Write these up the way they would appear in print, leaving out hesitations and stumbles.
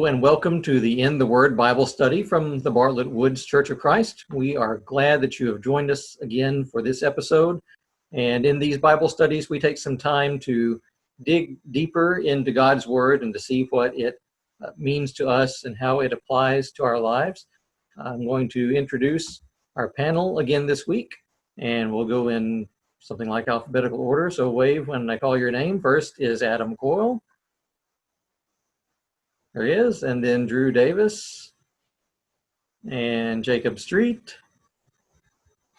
And welcome to the In the Word Bible study from the Bartlett Woods Church of Christ. We are glad that you have joined us again for this episode. And in these Bible studies, we take some time to dig deeper into God's Word and to see what it means to us and how it applies to our lives. I'm going to introduce our panel again this week, and we'll go in something like alphabetical order. So wave when I call your name. First is Adam Coyle. There he is. And then Drew Davis and Jacob Street.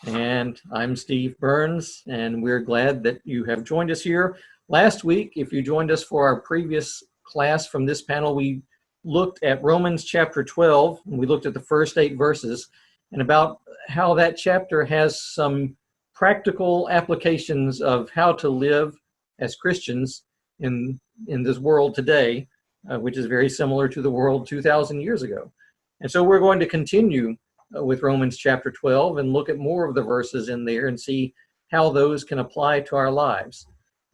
And I'm Steve Burns, and we're glad that you have joined us here. Last week, if you joined us for our previous class from this panel, we looked at Romans chapter 12, and we looked at the first 8 verses, and about how that chapter has some practical applications of how to live as Christians in this world today. Which is very similar to the world 2,000 years ago. And so we're going to continue with Romans chapter 12 and look at more of the verses in there and see how those can apply to our lives.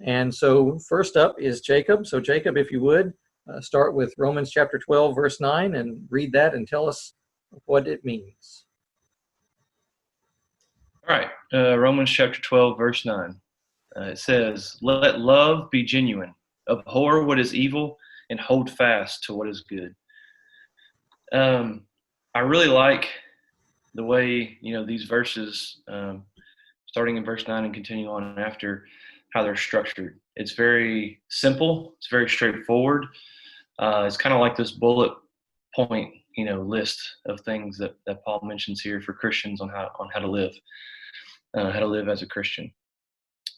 And so first up is Jacob. So Jacob, if you would, start with Romans chapter 12, verse 9, and read that and tell us what it means. All right, Romans chapter 12, verse 9. It says, "Let love be genuine, abhor what is evil, and hold fast to what is good." I really like the way, these verses, starting in verse 9 and continuing on after, how they're structured. It's very simple. It's very straightforward. It's kind of like this bullet point, list of things that Paul mentions here for Christians on how to live as a Christian.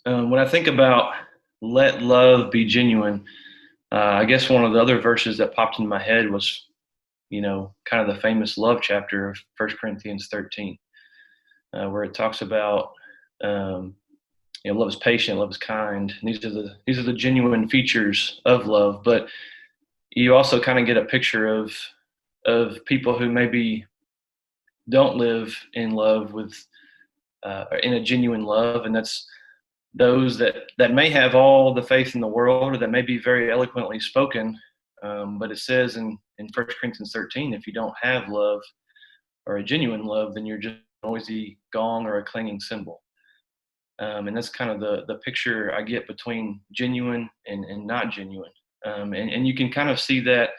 When I think about let love be genuine, I guess one of the other verses that popped into my head was, kind of the famous love chapter of 1 Corinthians 13, where it talks about, love is patient, love is kind. And these are the genuine features of love. But you also kind of get a picture of people who maybe don't live in love with, in a genuine love, and that's those that may have all the faith in the world, or that may be very eloquently spoken, but it says in 1 Corinthians 13, if you don't have love or a genuine love, then you're just a noisy gong or a clanging cymbal. And that's kind of the picture I get between genuine and not genuine. And you can kind of see that,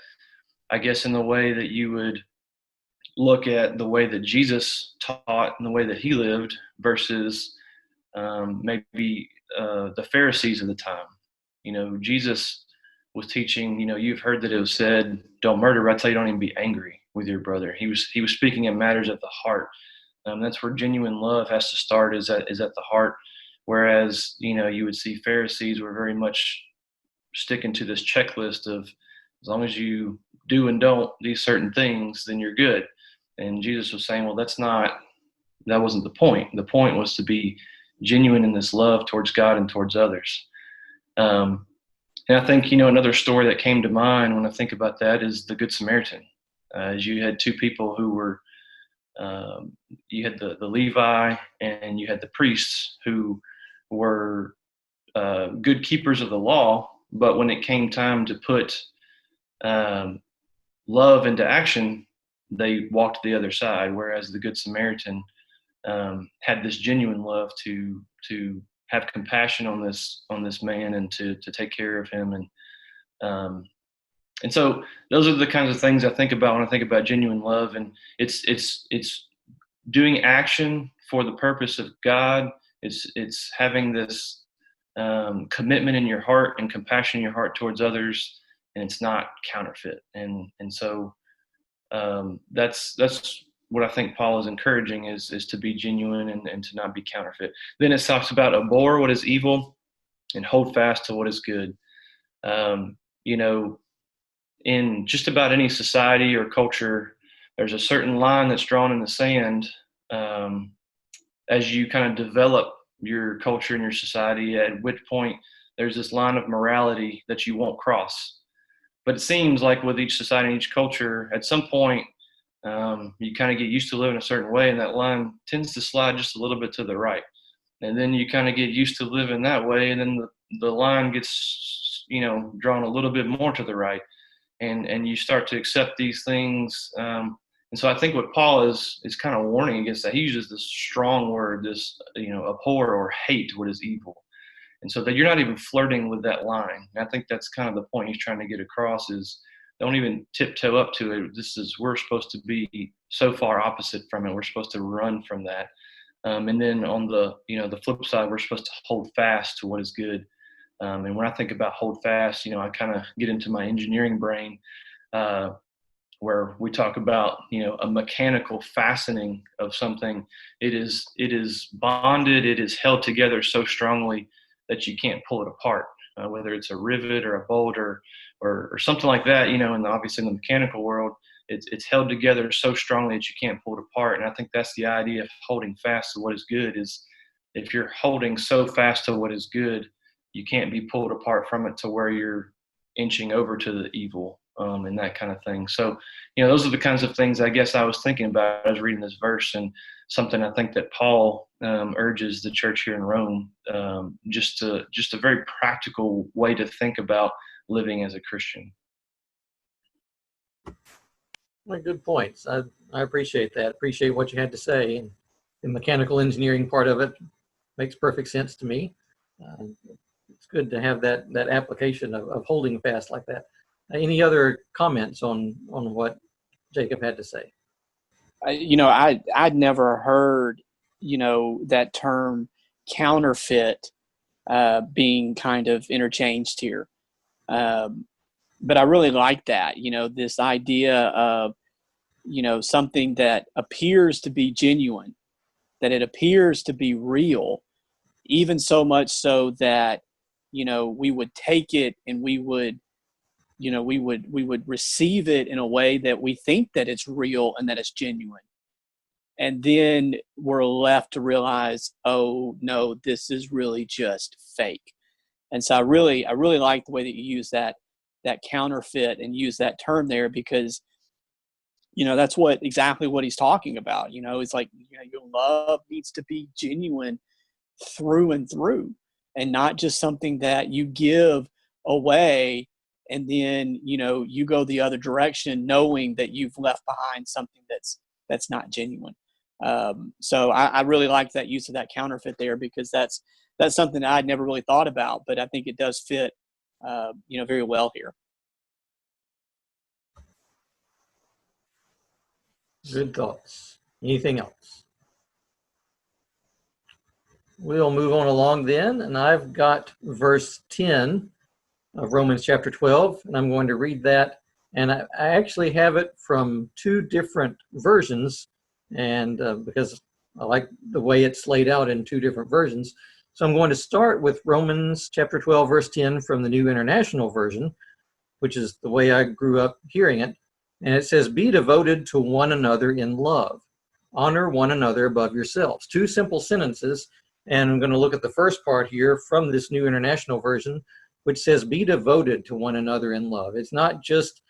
I guess, in the way that you would look at the way that Jesus taught and the way that he lived versus maybe the Pharisees of the time. Jesus was teaching, you've heard that it was said, don't murder, but I tell you, don't even be angry with your brother. He was speaking in matters of the heart. That's where genuine love has to start, is at the heart. Whereas, you would see Pharisees were very much sticking to this checklist of, as long as you do and don't these certain things, then you're good. And Jesus was saying, well, that wasn't the point. The point was to be genuine in this love towards God and towards others. And I think, another story that came to mind when I think about that is the Good Samaritan. As you had two people who were, you had the Levi and you had the priests who were good keepers of the law, but when it came time to put love into action, they walked the other side, whereas the Good Samaritan had this genuine love to have compassion on this man and to take care of him, and so those are the kinds of things I think about when I think about genuine love. And it's doing action for the purpose of God. It's having this commitment in your heart and compassion in your heart towards others, and it's not counterfeit. And so that's what I think Paul is encouraging is to be genuine and to not be counterfeit. Then it talks about abhor what is evil and hold fast to what is good. In just about any society or culture, there's a certain line that's drawn in the sand as you kind of develop your culture and your society, at which point there's this line of morality that you won't cross. But it seems like with each society and each culture, at some point, you kind of get used to living a certain way, and that line tends to slide just a little bit to the right. And then you kind of get used to living that way, and then the line gets, drawn a little bit more to the right. and you start to accept these things. And so I think what Paul is kind of warning against that. He uses this strong word, this, abhor or hate what is evil. And so that you're not even flirting with that line. And I think that's kind of the point he's trying to get across is don't even tiptoe up to it. We're supposed to be so far opposite from it. We're supposed to run from that. And then on the flip side, we're supposed to hold fast to what is good. And when I think about hold fast, I kind of get into my engineering brain, where we talk about, a mechanical fastening of something. It is bonded, it is held together so strongly that you can't pull it apart, whether it's a rivet or a bolt or something like that, and obviously in the mechanical world, it's held together so strongly that you can't pull it apart. And I think that's the idea of holding fast to what is good is if you're holding so fast to what is good, you can't be pulled apart from it to where you're inching over to the evil, and that kind of thing. So, those are the kinds of things I guess I was thinking about as reading this verse, and something I think that Paul urges the church here in Rome, just a very practical way to think about living as a Christian. Well, good points. I appreciate that. Appreciate what you had to say. And the mechanical engineering part of it makes perfect sense to me. It's good to have that application of holding fast like that. Any other comments on what Jacob had to say? I'd never heard, that term counterfeit being kind of interchanged here. But I really like that, this idea of, something that appears to be genuine, that it appears to be real, even so much so that, we would take it and we would receive it in a way that we think that it's real and that it's genuine. And then we're left to realize, oh no, this is really just fake. And so I really like the way that you use that counterfeit and use that term there, because, that's exactly what he's talking about. It's like, your love needs to be genuine through and through, and not just something that you give away and then, you go the other direction knowing that you've left behind something that's not genuine. So I really like that use of that counterfeit there, because that's something that I'd never really thought about, but I think it does fit, very well here. Good thoughts. Anything else? We'll move on along then, and I've got verse 10 of Romans chapter 12, and I'm going to read that. And I actually have it from two different versions, and because I like the way it's laid out in two different versions. So I'm going to start with Romans chapter 12, verse 10 from the New International Version, which is the way I grew up hearing it. And it says, be devoted to one another in love. Honor one another above yourselves. Two simple sentences. And I'm going to look at the first part here from this New International Version, which says, be devoted to one another in love. It's not just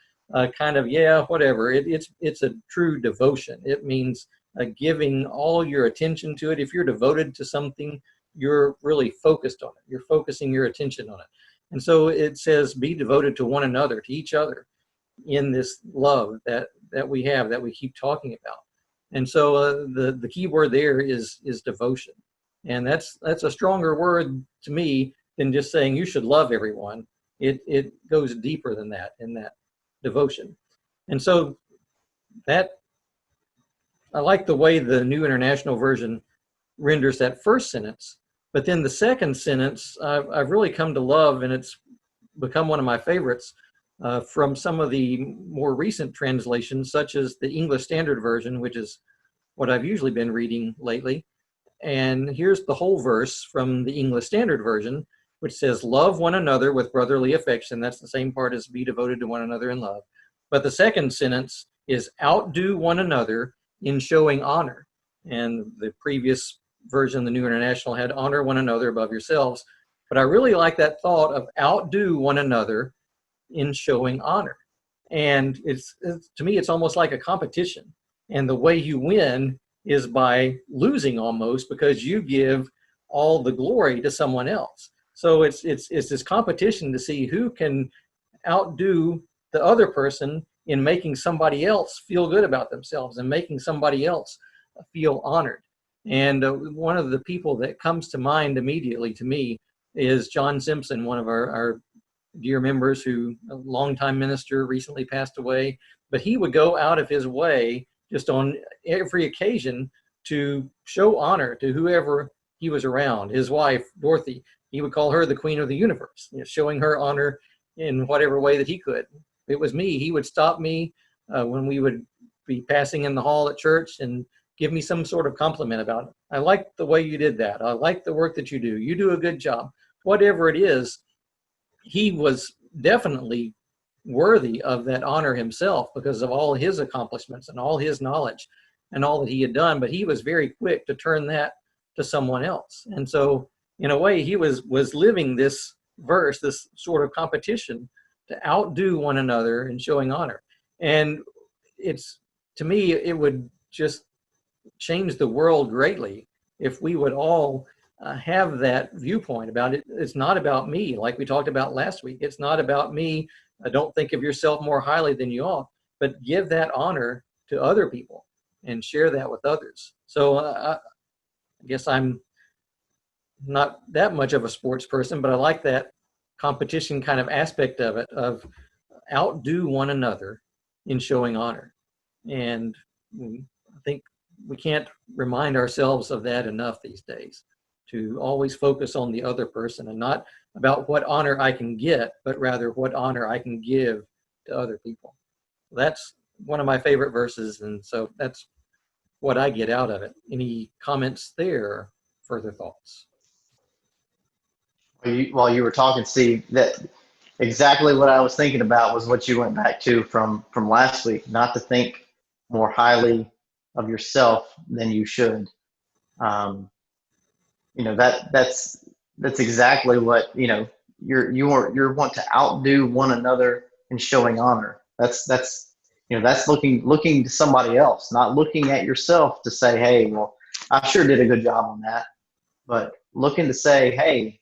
kind of, whatever. It's a true devotion. It means giving all your attention to it. If you're devoted to something, you're really focused on it. You're focusing your attention on it. And so it says, be devoted to one another, to each other, in this love that we have, that we keep talking about. And so the key word there is devotion. And that's a stronger word to me than just saying you should love everyone. It goes deeper than that in that devotion. And so that, I like the way the New International Version renders that first sentence, but then the second sentence I've really come to love, and it's become one of my favorites from some of the more recent translations, such as the English Standard Version, which is what I've usually been reading lately. And here's the whole verse from the English Standard Version, which says, love one another with brotherly affection. That's the same part as be devoted to one another in love. But the second sentence is outdo one another in showing honor. And the previous version, the New International, had honor one another above yourselves. But I really like that thought of outdo one another in showing honor. And it's to me, it's almost like a competition. And the way you win is by losing almost, because you give all the glory to someone else. So it's this competition to see who can outdo the other person in making somebody else feel good about themselves and making somebody else feel honored. And one of the people that comes to mind immediately to me is John Simpson, one of our dear members, who a longtime minister, recently passed away. But he would go out of his way just on every occasion to show honor to whoever he was around. His wife, Dorothy, he would call her the queen of the universe, showing her honor in whatever way that he could. If it was me, he would stop me when we would be passing in the hall at church and give me some sort of compliment about it. I like the way you did that. I like the work that you do. You do a good job. Whatever it is, he was definitely worthy of that honor himself because of all his accomplishments and all his knowledge and all that he had done. But he was very quick to turn that to someone else. And so in a way, he was living this verse, this sort of competition to outdo one another in showing honor. And it's, to me, it would just change the world greatly if we would all have that viewpoint about it. It's not about me, like we talked about last week. It's not about me. Don't think of yourself more highly than you ought, but give that honor to other people and share that with others. So I guess I'm not that much of a sports person, but I like that competition kind of aspect of it, of outdo one another in showing honor. And I think we can't remind ourselves of that enough these days, to always focus on the other person and not about what honor I can get, but rather what honor I can give to other people. That's one of my favorite verses, and so that's what I get out of it. Any comments there? Further thoughts? While you were talking, Steve, that exactly what I was thinking about was what you went back to from last week, not to think more highly of yourself than you should. That's exactly what, you want to outdo one another in showing honor. That's looking to somebody else, not looking at yourself to say, hey, well, I sure did a good job on that, but looking to say, hey,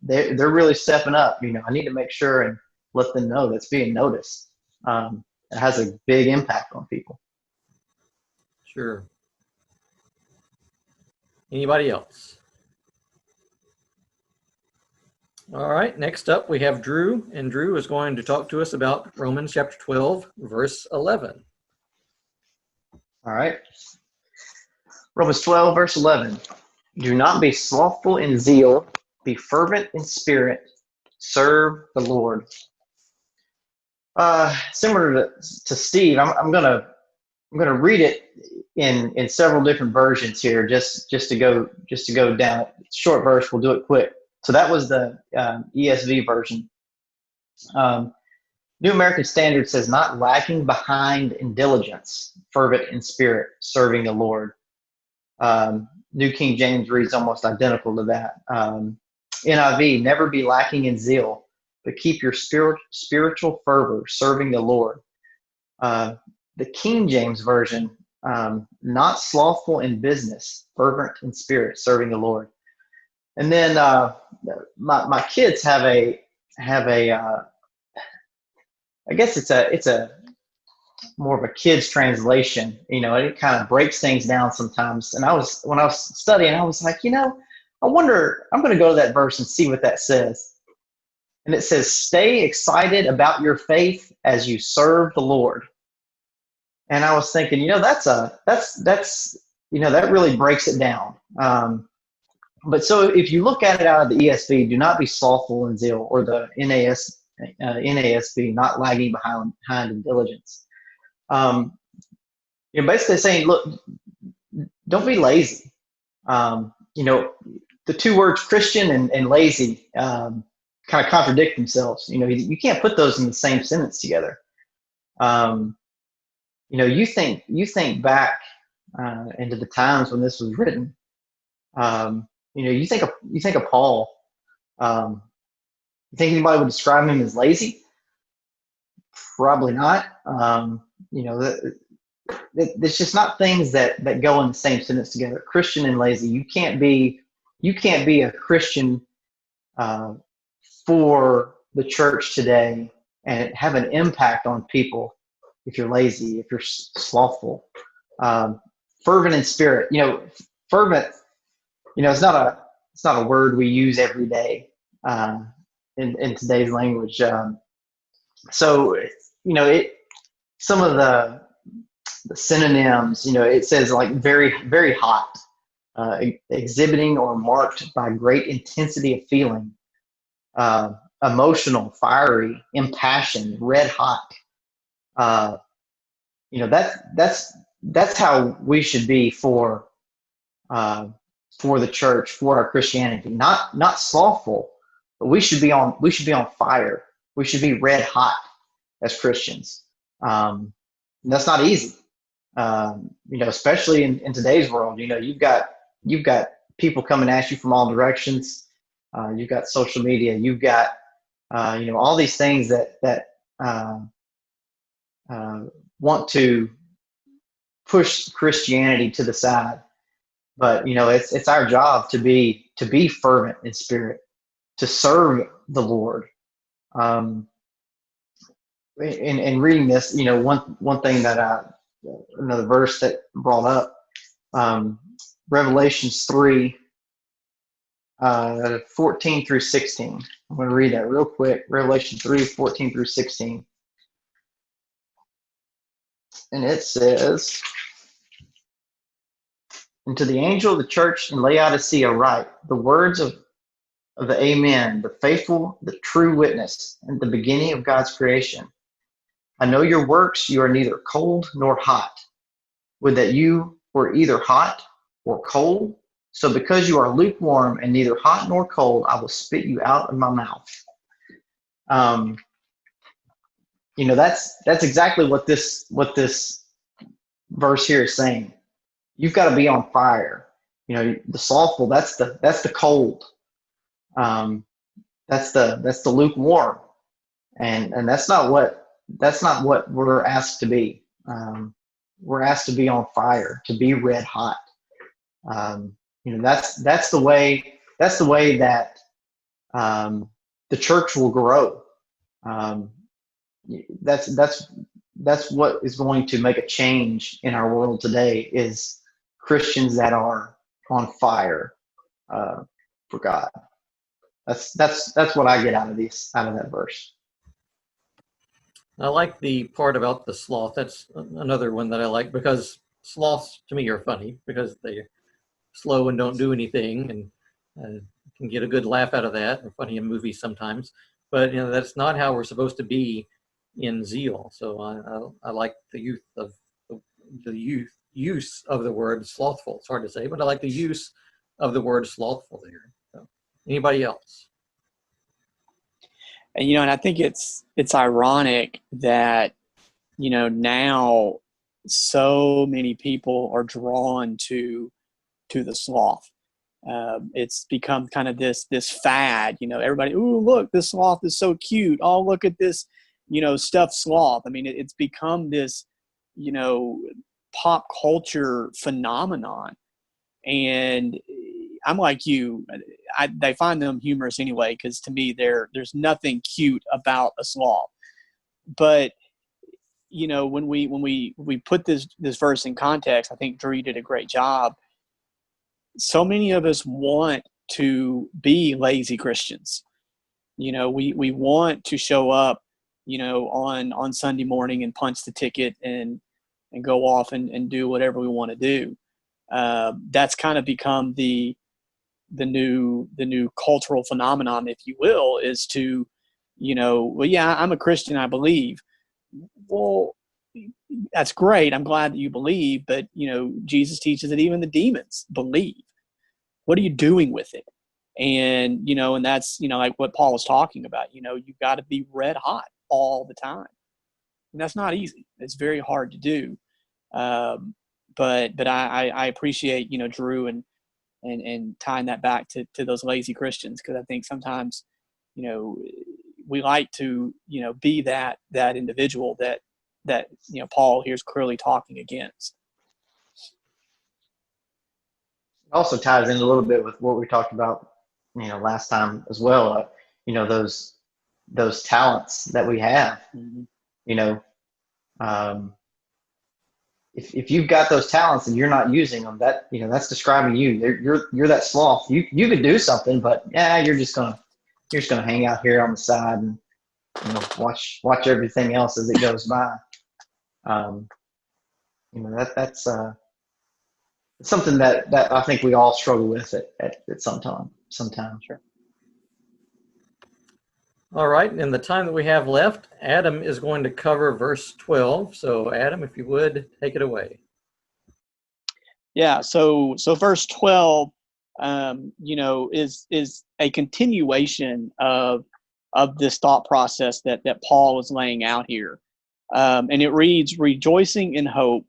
they're really stepping up. I need to make sure and let them know that's being noticed. It has a big impact on people. Sure. Anybody else? All right, next up we have Drew, and Drew is going to talk to us about Romans chapter 12, verse 11. All right. Romans 12, verse 11. Do not be slothful in zeal, be fervent in spirit, serve the Lord. Similar to Steve, I'm gonna read it in several different versions here, just to go down. Short verse, we'll do it quick. So that was the ESV version. New American Standard says, not lagging behind in diligence, fervent in spirit, serving the Lord. New King James reads almost identical to that. NIV, never be lacking in zeal, but keep your spiritual fervor, serving the Lord. The King James Version, not slothful in business, fervent in spirit, serving the Lord. And then my kids have a I guess it's a more of a kid's translation. It kind of breaks things down sometimes. And when I was studying, I was like, I wonder, I'm going to go to that verse and see what that says. And it says, stay excited about your faith as you serve the Lord. And I was thinking, that really breaks it down. But so if you look at it out of the ESV, do not be slothful in zeal, or the NASB, not lagging behind in diligence. Basically saying, look, don't be lazy. The two words Christian and lazy kind of contradict themselves. You can't put those in the same sentence together. You think back into the times when this was written. You think of Paul. You think anybody would describe him as lazy? Probably not. It's just not things that go in the same sentence together. Christian and lazy. You can't be a Christian for the church today have an impact on people if you're lazy, if you're slothful. Fervent in spirit, fervent, it's not a word we use every day in today's language. So, some of the synonyms, it says like very, very hot, exhibiting or marked by great intensity of feeling, emotional, fiery, impassioned, red hot. That's how we should be for the church, for our Christianity. Not slothful, but we should be on fire. We should be red hot as Christians. And that's not easy. Especially in today's world. You've got people coming at you from all directions. You've got social media. You've got all these things that want to push Christianity to the side. But it's our job to be fervent in spirit, to serve the Lord. In reading this, one thing that another verse that brought up, Revelations 3, 14 through 16. I'm going to read that real quick. Revelation 3, 14 through 16. And it says, "And to the angel of the church in Laodicea write, the words of the Amen, the faithful, the true witness, and the beginning of God's creation. I know your works, you are neither cold nor hot. Would that you were either hot or cold. So because you are lukewarm and neither hot nor cold, I will spit you out of my mouth." That's exactly what this verse here is saying. You've got to be on fire. The slothful, that's the cold. That's the lukewarm, and that's not what we're asked to be. We're asked to be on fire, to be red hot. That's the way that the church will grow. That's what is going to make a change in our world today, is Christians that are on fire for God. That's what I get out of that verse. I like the part about the sloth. That's another one that I like, because sloths to me are funny because they're slow and don't do anything, and can get a good laugh out of that. They're funny in movies sometimes, but that's not how we're supposed to be in zeal. So I like the use of the word slothful. It's hard to say, but I like the use of the word slothful there. So, anybody else? And and I think it's ironic that now so many people are drawn to the sloth. It's become kind of this fad. Everybody, ooh, look, this sloth is so cute. Oh, look at this, stuffed sloth. I mean, it's become this, pop culture phenomenon. And I'm like you. They find them humorous anyway, because to me, there's nothing cute about a sloth. But when we put this verse in context, I think Drew did a great job. So many of us want to be lazy Christians. We want to show up, on Sunday morning and punch the ticket and go off and do whatever we want to do. That's kind of become the new cultural phenomenon, if you will, is to, well, yeah, I'm a Christian, I believe. Well, that's great. I'm glad that you believe, but Jesus teaches that even the demons believe. What are you doing with it? And and that's like what Paul was talking about. You've got to be red hot all the time, and that's not easy. It's very hard to do. But I appreciate Drew and tying that back to those lazy Christians, because I think sometimes we like to be that individual that Paul here is clearly talking against. It also ties in a little bit with what we talked about last time as well. those talents that we have. Mhm. You know, um, if you've got those talents and you're not using them, that, you know, that's describing you. You're that sloth. You could do something, but yeah, you're just gonna hang out here on the side and, you know, watch everything else as it goes by. You know, that's something that I think we all struggle with at some time. Sometimes. Sure. All right, in the time that we have left, Adam is going to cover verse 12. So Adam, if you would, take it away. Yeah. So verse 12, you know, is a continuation of this thought process that Paul is laying out here, and it reads, "Rejoicing in hope,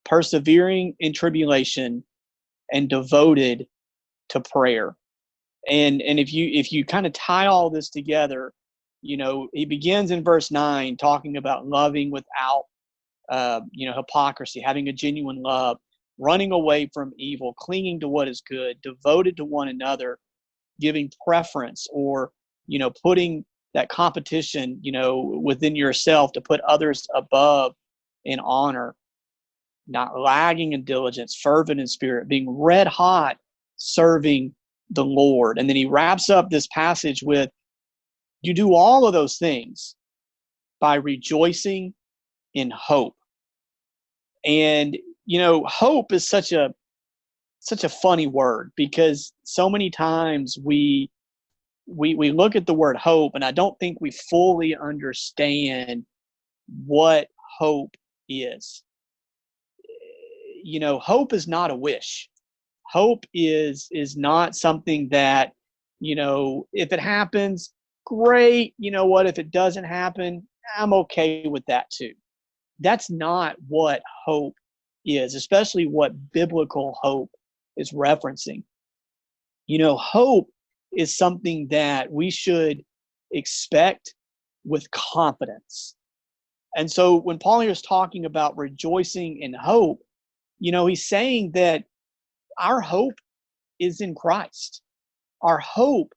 persevering in tribulation, and devoted to prayer." And if you kind of tie all this together, you know, he begins in verse 9 talking about loving without you know, hypocrisy, having a genuine love, running away from evil, clinging to what is good, devoted to one another, giving preference, or, you know, putting that competition, you know, within yourself to put others above in honor, not lagging in diligence, fervent in spirit, being red hot, serving the Lord. And then he wraps up this passage with, you do all of those things by rejoicing in hope. And, you know, hope is such a funny word, because so many times we look at the word hope, and I don't think we fully understand what hope is. You know, hope is not a wish. Hope is not something that, you know, if it happens, great. You know what? If it doesn't happen, I'm okay with that too. That's not what hope is, especially what biblical hope is referencing. You know, hope is something that we should expect with confidence. And so when Paul here is talking about rejoicing in hope, you know, he's saying that our hope is in Christ. Our hope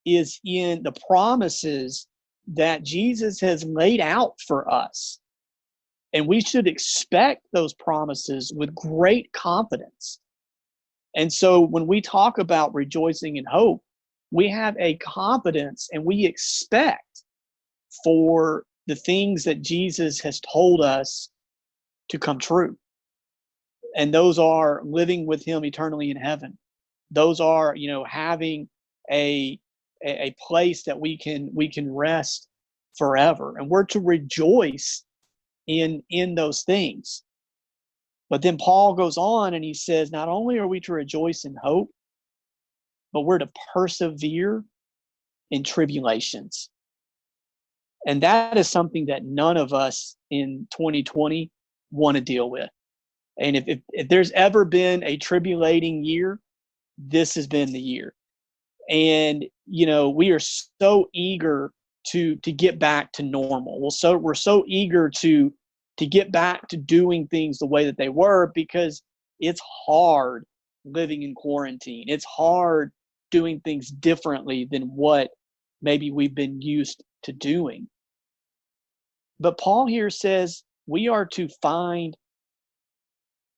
is in the promises that Jesus has laid out for us. And we should expect those promises with great confidence. And so when we talk about rejoicing in hope, we have a confidence and we expect for the things that Jesus has told us to come true. And those are living with him eternally in heaven. Those are, you know, having a place that we can rest forever. And we're to rejoice in those things. But then Paul goes on and he says, not only are we to rejoice in hope, but we're to persevere in tribulations. And that is something that none of us in 2020 want to deal with. And if there's ever been a tribulating year, this has been the year. And, you know, we are so eager to get back to normal. We're so eager to get back to doing things the way that they were, because it's hard living in quarantine. It's hard doing things differently than what maybe we've been used to doing. But Paul here says we are to find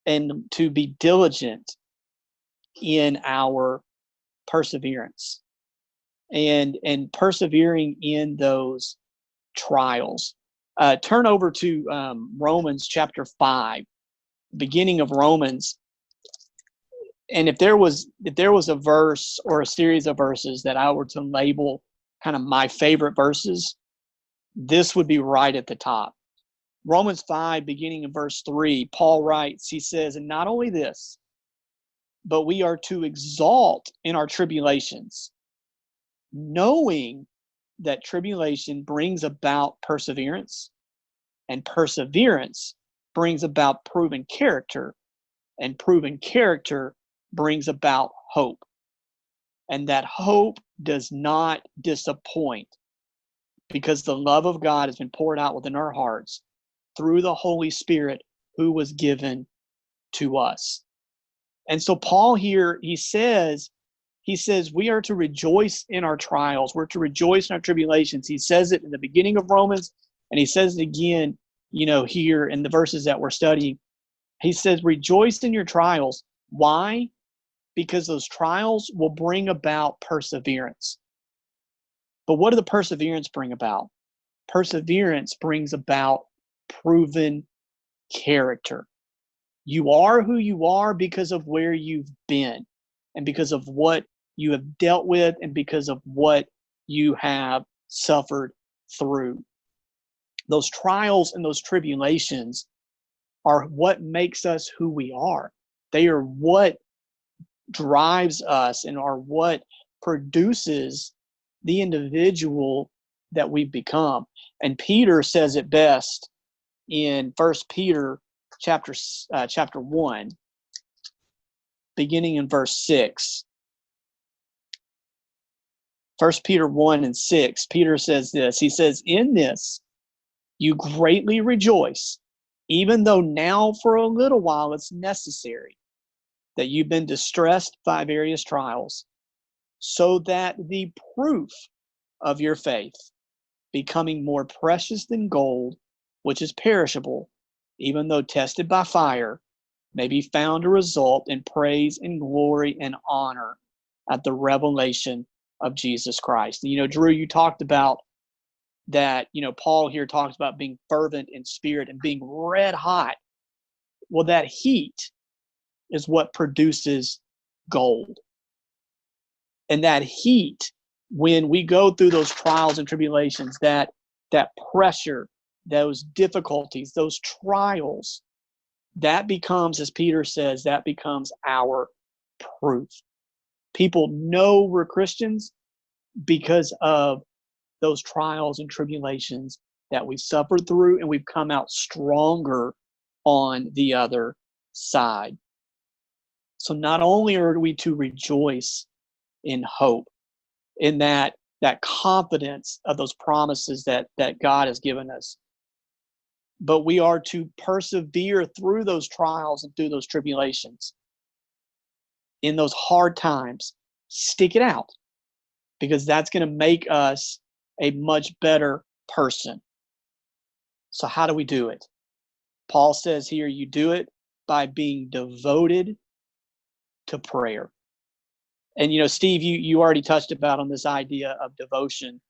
and to be diligent in our perseverance and persevering in those trials. Turn over to Romans chapter 5, beginning of Romans. And if there was a verse or a series of verses that I were to label kind of my favorite verses, this would be right at the top. Romans 5, beginning in verse 3, Paul writes, he says, and not only this, but we are to exalt in our tribulations, knowing that tribulation brings about perseverance, and perseverance brings about proven character, and proven character brings about hope. And that hope does not disappoint, because the love of God has been poured out within our hearts through the Holy Spirit who was given to us. And so Paul here, he says, he says we are to rejoice in our trials. We're to rejoice in our tribulations. He says it in the beginning of Romans, and he says it again, here in the verses that we're studying. He says, rejoice in your trials. Why? Because those trials will bring about perseverance. But what do the perseverance bring about? Perseverance brings about proven character. You are who you are because of where you've been and because of what you have dealt with and because of what you have suffered through. Those trials and those tribulations are what makes us who we are. They are what drives us and are what produces the individual that we've become. And Peter says it best in 1 Peter chapter 1, beginning in verse 6. 1 Peter 1 and 6, Peter says this. He says, in this you greatly rejoice, even though now for a little while it's necessary that you've been distressed by various trials, so that the proof of your faith, becoming more precious than gold, which is perishable, even though tested by fire, may be found to result in praise and glory and honor at the revelation of Jesus Christ. Drew, you talked about that, Paul here talks about being fervent in spirit and being red hot. Well, that heat is what produces gold. And that heat, when we go through those trials and tribulations, that pressure, those difficulties, those trials, that becomes, as Peter says, that becomes our proof. People know we're Christians because of those trials and tribulations that we suffered through, and we've come out stronger on the other side. So not only are we to rejoice in hope, in that confidence of those promises that God has given us, but we are to persevere through those trials and through those tribulations. In those hard times, stick it out, because that's going to make us a much better person. So how do we do it? Paul says here, you do it by being devoted to prayer. And Steve, you already touched about on this idea of devotion,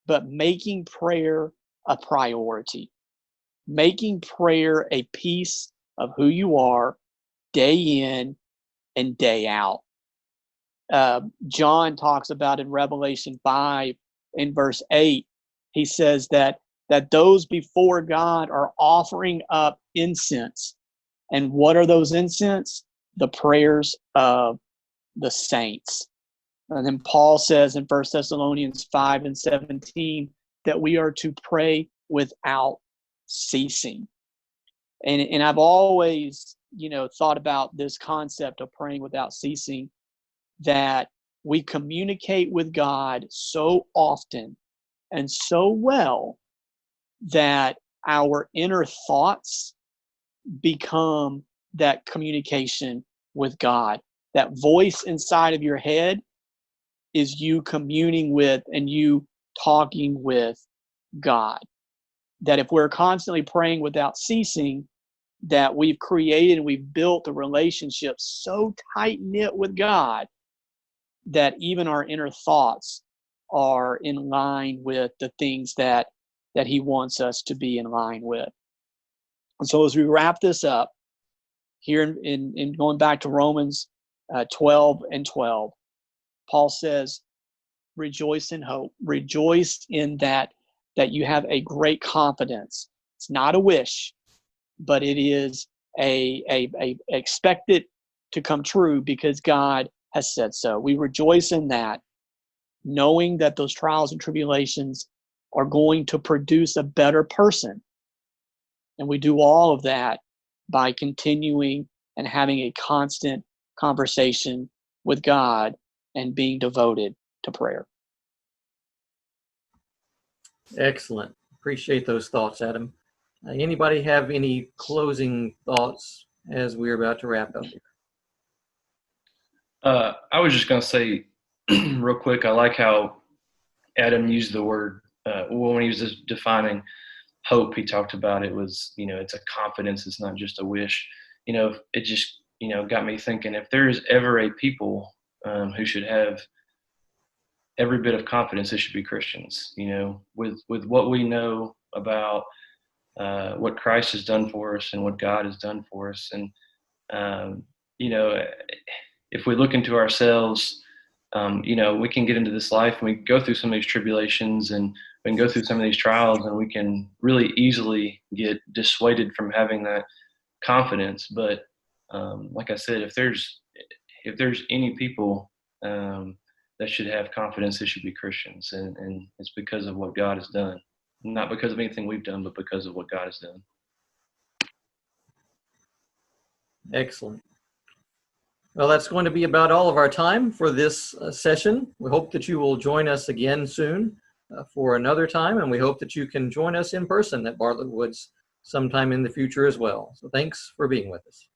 but making prayer a priority, making prayer a piece of who you are day in and day out. John talks about in Revelation 5 in verse 8, he says that those before God are offering up incense. And what are those incense? The prayers of the saints. And then Paul says in 1 Thessalonians 5 and 17 that we are to pray without ceasing. And I've always, thought about this concept of praying without ceasing, that we communicate with God so often and so well that our inner thoughts become that communication with God. That voice inside of your head is you communing with and you talking with God. That if we're constantly praying without ceasing, that we've created and we've built a relationship so tight-knit with God that even our inner thoughts are in line with the things that he wants us to be in line with. And so as we wrap this up, here in going back to Romans 12 and 12, Paul says, rejoice in hope. Rejoice in that you have a great confidence. It's not a wish, but it is a expect it to come true because God has said so. We rejoice in that, knowing that those trials and tribulations are going to produce a better person. And we do all of that by continuing and having a constant conversation with God and being devoted to prayer. Excellent. Appreciate those thoughts, Adam. Anybody have any closing thoughts as we're about to wrap up here? I was just going to say real quick, I like how Adam used the word, when he was defining hope, he talked about it was, it's a confidence. It's not just a wish. It just, got me thinking, if there is ever a people who should have every bit of confidence, it should be Christians, with what we know about what Christ has done for us and what God has done for us. And, if we look into ourselves, we can get into this life and we go through some of these tribulations and we can go through some of these trials and we can really easily get dissuaded from having that confidence. But like I said, if there's any people that should have confidence, it should be Christians, and it's because of what God has done, not because of anything we've done, but because of what God has done. Excellent. Well, that's going to be about all of our time for this session. We hope that you will join us again soon for another time, and we hope that you can join us in person at Bartlett Woods sometime in the future as well. So thanks for being with us.